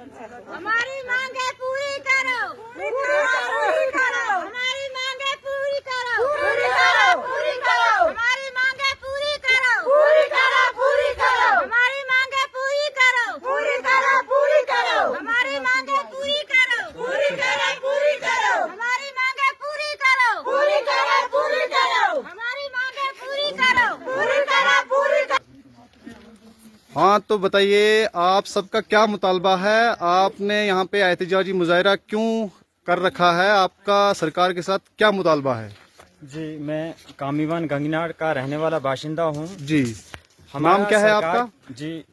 हमारी मांगे पूरी करो, पूरी करो, हमारी मांगे पूरी करो, पूरी करो, पूरी करो, हमारी मांगे पूरी करो, पूरी करो, पूरी करो, हमारी मांगे पूरी करो, पूरी करो, पूरी करो, हमारी मांगे पूरी करो, पूरी करो, पूरी करो, हमारी मांगे पूरी करो, पूरी करो, पूरी करो, हमारी मांगे पूरी करो, पूरी करो, पूरी करो। हाँ, तो बताइए आप सबका क्या मुतालबा है? आपने यहाँ पे एहतजाजी मुजाहरा क्यों कर रखा है? आपका सरकार के साथ क्या मुतालबा है? जी, मैं कामीवान गंगनाड़ का रहने वाला बाशिंदा हूँ। जी, नाम क्या है आपका? जी,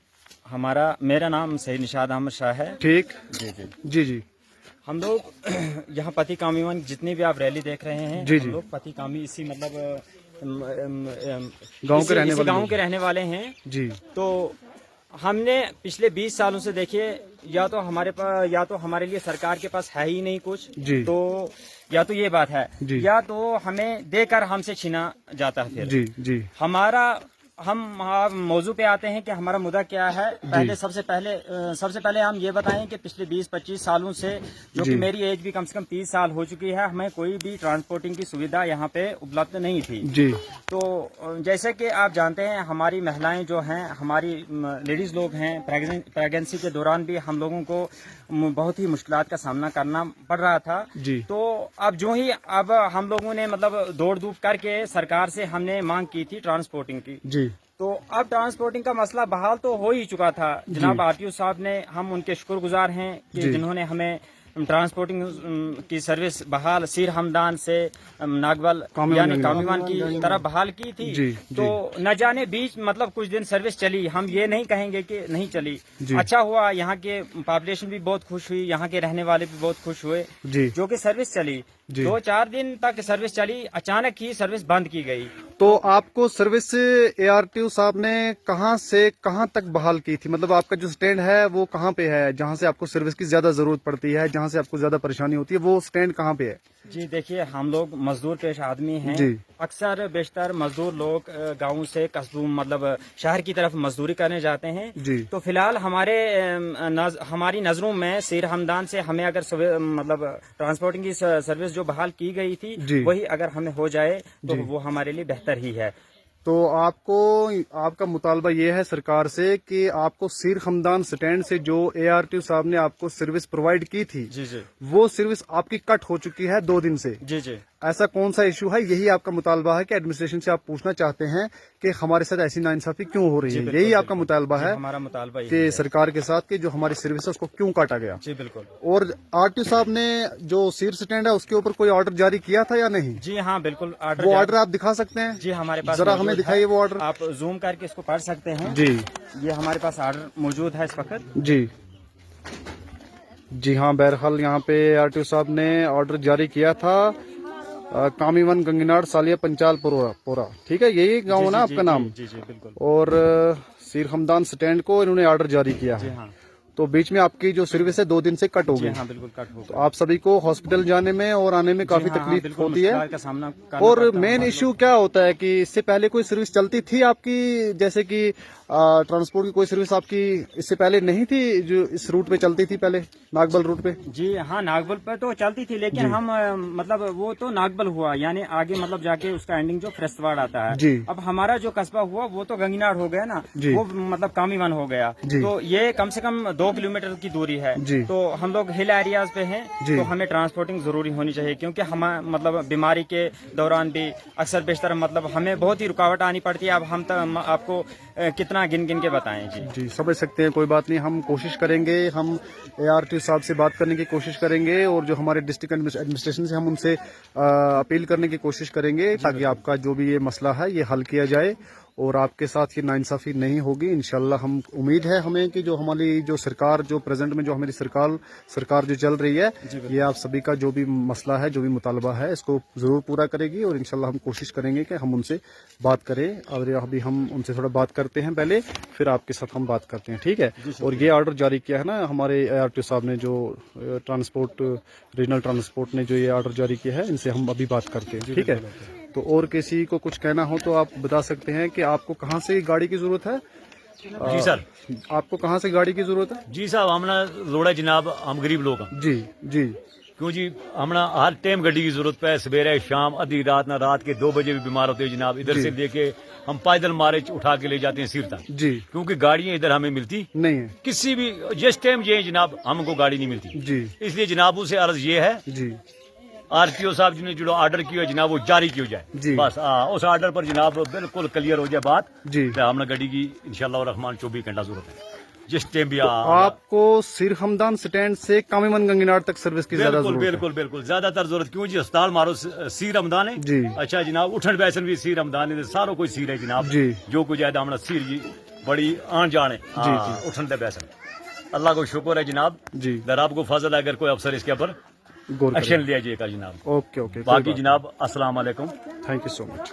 मेरा नाम सईद निशाद अहमद शाह है। ठीक, जी जी जी जी हम लोग यहाँ पति कामीवान जितनी भी आप रैली देख रहे हैं, जी, हम जी। लोग पति कामी इसी मतलब गांव के रहने वाले गांव लोग। के रहने वाले हैं। जी, तो हमने पिछले 20 सालों से देखिए, या तो हमारे लिए सरकार के पास है ही नहीं कुछ, जी। तो या तो ये बात है, जी। या तो हमें देकर हमसे छीना जाता है। फिर जी जी हम मौजू पे आते हैं कि हमारा मुद्दा क्या है। सबसे पहले हम ये बताएं कि पिछले 20-25 सालों से, जो जी। कि मेरी एज भी कम से कम 30 साल हो चुकी है, हमें कोई भी ट्रांसपोर्टिंग की सुविधा यहाँ पे उपलब्ध नहीं थी। जी तो जैसे कि आप जानते हैं, हमारी महिलाएं जो हैं, हमारी लेडीज लोग हैं, प्रेगनेंसी के दौरान भी हम लोगों को बहुत ही मुश्किलात का सामना करना पड़ रहा था। जी। तो अब हम लोगों ने मतलब दौड़ धूप करके सरकार से हमने मांग की थी ट्रांसपोर्टिंग की। जी। तो अब ट्रांसपोर्टिंग का मसला बहाल तो हो ही चुका था। जनाब आरटीओ साहब ने, हम उनके शुक्रगुजार हैं कि जी। जिन्होंने हमें ट्रांसपोर्टिंग की सर्विस बहाल सिर हमदान से नागवल यानी कामीवान की तरफ बहाल की थी। जी, तो न जाने बीच मतलब कुछ दिन सर्विस चली, हम ये नहीं कहेंगे कि नहीं चली। अच्छा हुआ, यहाँ के पॉपुलेशन भी बहुत खुश हुई, यहाँ के रहने वाले भी बहुत खुश हुए जी। जो कि सर्विस चली। 2-4 दिन तक सर्विस चली, अचानक ही सर्विस बंद की गई। तो आपको सर्विस एआरटीओ साहब ने कहाँ से कहाँ तक बहाल की थी? मतलब आपका जो स्टैंड है वो कहाँ पे है, जहाँ से आपको सर्विस की ज्यादा जरूरत पड़ती है, जहाँ से आपको ज्यादा परेशानी होती है, वो स्टैंड कहाँ पे है? जी देखिए, हम लोग मजदूर पेश आदमी हैं। जी। अक्सर बेशतर मजदूर लोग गांव से कस्बों मतलब शहर की तरफ मजदूरी करने जाते हैं। जी। तो फिलहाल हमारी नजरों में सिर हमदान से हमें अगर मतलब ट्रांसपोर्टिंग की सर्विस जो बहाल की गई थी, वही अगर हमें हो जाए तो वो हमारे लिए बेहतर ही है। तो आपका मुतालबा ये है सरकार से कि आपको सिर हमदान स्टैंड से जो एआरटीओ साहब ने आपको सर्विस प्रोवाइड की थी, जी जी, वो सर्विस आपकी कट हो चुकी है 2 दिन से। जी जी। ऐसा कौन सा इशू है? यही आपका मुतालबा है कि एडमिनिस्ट्रेशन से आप पूछना चाहते हैं कि हमारे साथ ऐसी नाइंसाफी क्यों हो रही है? यही आपका मुतालबा है हमारा मुतालबा कि सरकार के साथ कि जो हमारी सर्विस है उसको क्यों काटा गया? जी बिल्कुल। और आरटीओ साहब ने जो सिर स्टैंड है उसके ऊपर कोई ऑर्डर जारी किया था या नहीं? जी हाँ बिल्कुल, वो ऑर्डर आप दिखा सकते हैं? जी हमारे पास जरा हमें दिखाइए वो ऑर्डर। आप जूम करके इसको पढ़ सकते हैं। जी, ये हमारे पास ऑर्डर मौजूद है इस वक्त। जी जी हाँ, बहरहाल यहाँ पे आरटीओ साहब ने ऑर्डर जारी किया था। कामीवन गंगनाड़ सालिया पंचाल पोरा, ठीक है, यही गाँव है ना आपका नाम? जी जी बिल्कुल। और सिर हमदान स्टैंड को इन्होंने ऑर्डर जारी किया है। हाँ। तो बीच में आपकी जो सर्विस है 2 दिन से कट हो गई। हाँ बिल्कुल कट हो गई। तो आप सभी को हॉस्पिटल जाने में और आने में काफी तकलीफ होती है। का सामना और मेन इश्यू क्या होता है कि इससे पहले कोई सर्विस चलती थी आपकी, जैसे कि ट्रांसपोर्ट की कोई सर्विस आपकी इससे पहले नहीं थी जो इस रूट पे चलती थी पहले, नागबल रूट पे? जी हाँ, नागबल पे तो चलती थी, लेकिन हम मतलब वो तो नागबल हुआ, यानी आगे मतलब जाके उसका एंडिंग जो फ्रेस्टवाड़ आता है। जी। अब हमारा जो कस्बा हुआ वो तो गंगनाड़ हो गया ना, वो मतलब कामीवन हो गया। तो ये कम से कम 2 किलोमीटर की दूरी है। तो हम लोग हिल एरियाज पे हैं, तो हमें ट्रांसपोर्टिंग जरूरी होनी चाहिए, क्योंकि हम मतलब बीमारी के दौरान भी अक्सर बेशतर मतलब हमें बहुत ही रुकावट आनी पड़ती है। अब हम आपको कितना गिन गिन के बताएं। जी समझ सकते हैं, कोई बात नहीं, हम कोशिश करेंगे, हम एआरटीओ साहब से बात करने की कोशिश करेंगे और जो हमारे डिस्ट्रिक्ट एडमिनिस्ट्रेशन से हम उनसे अपील करने की कोशिश करेंगे ताकि आपका जो भी ये मसला है ये हल किया जाए और आपके साथ ये नाइंसाफी नहीं होगी इंशाल्लाह। हम उम्मीद है हमें कि जो हमारी जो सरकार जो प्रेजेंट में जो हमारी सरकार जो चल रही है, ये आप सभी का जो भी मसला है, जो भी मुतालबा है, इसको जरूर पूरा करेगी और इंशाल्लाह हम कोशिश करेंगे कि हम उनसे बात करें। और अभी हम उनसे थोड़ा बात करते हैं पहले, फिर आपके साथ हम बात करते हैं, ठीक है? और ये ऑर्डर जारी किया है ना हमारे एआरटीओ साहब ने, जो ट्रांसपोर्ट रीजनल ट्रांसपोर्ट ने जो ये ऑर्डर जारी किया है, इनसे हम अभी बात करते हैं, ठीक है? तो और किसी को कुछ कहना हो तो आप बता सकते हैं कि आपको कहाँ से गाड़ी की जरूरत है? جی سر. आपको कहाँ से गाड़ी की जरूरत है? جی صاحب ہم نا لوڑا جناب ہم غریب لوگ ہیں. जी जी کیوں جی ہم نا ہر ٹائم گڈی کی ضرورت ہے. سویرے شام ادھی رات نہ رات کے 2 بجے بھی بیمار ہوتے ہیں جناب. ادھر سے لے کے ہم پیدل مارے اٹھا کے لے جاتے ہیں سیر تک, جی کیونکہ گاڑیاں ادھر ہمیں ملتی نہیں ہے. کسی بھی جس ٹائم یہ جناب ہم کو گاڑی نہیں ملتی. جی اس لیے جنابوں سے عرض یہ ہے جی آر ٹی او صاحب نے جو آرڈر کیا ہے جناب وہ جاری کیا جائے. جی. بس اس آرڈر پر جناب بالکل کلیئر ہو جائے بات. جی ہم نے گاڑی کی انشاءاللہ الرحمن 24 گھنٹہ ضرورت ہے جس ٹائم بھی آپ کو سیر ہمدان سٹینڈ سے کامیون گنگینار تک سروس کی زیادہ بالکل ضرورت ہے. بالکل بالکل زیادہ تر ضرورت. کیوں جی اسپتال مارو سیر رمضان ہے. جی اچھا جناب اٹھن بیسن بھی سیر رمضان ہے. ساروں کوئی سیر ہے جناب. جی جو کچھ ہے ہمارا سیر جی بڑی آن جان ہے. جی جی اٹھن دے بیسن اللہ کو شکر ہے جناب. جی در آپ کو فضل ہے اگر کوئی افسر اس کے اوپر غور ایکشن لیا جائے گا جناب. اوکے اوکے باقی جناب السلام علیکم. Thank you so much.